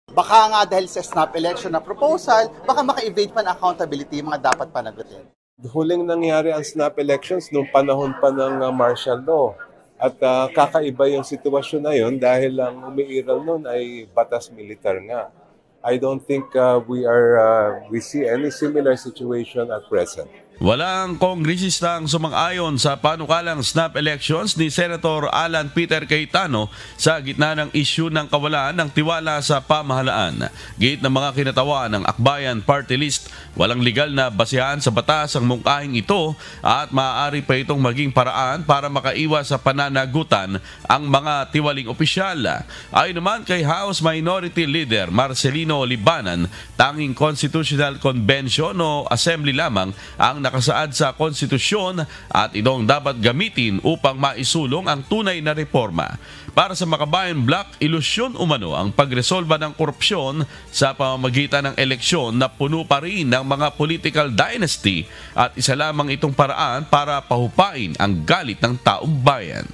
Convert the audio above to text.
Baka nga dahil sa snap election na proposal, baka maka-evade pa ng accountability yung mga dapat panagutin. Huling nangyari ang snap elections noong panahon pa ng martial law. At kakaiba yung sitwasyon na yun dahil ang umiiral noon ay batas militar nga. I don't think we see any similar situation at present. Walang kongresistang sumang-ayon sa panukalang snap elections ni Senator Alan Peter Cayetano sa gitna ng isyu ng kawalan ng tiwala sa pamahalaan. Gate ng mga kinatawa ng Akbayan Party List, walang legal na basehan sa batas ang mungkahing ito at maaari pa itong maging paraan para makaiwas sa pananagutan ang mga tiwaling opisyal. Ayon naman kay House Minority Leader Marcelino Libanan, tanging Constitutional Convention o Assembly lamang ang nakasaad sa konstitusyon at itong dapat gamitin upang maisulong ang tunay na reforma. Para sa Makabayan Bloc, ilusyon umano ang pagresolba ng korupsyon sa pamamagitan ng eleksyon na puno pa rin ng mga political dynasty at isa lamang itong paraan para pahupain ang galit ng taong bayan.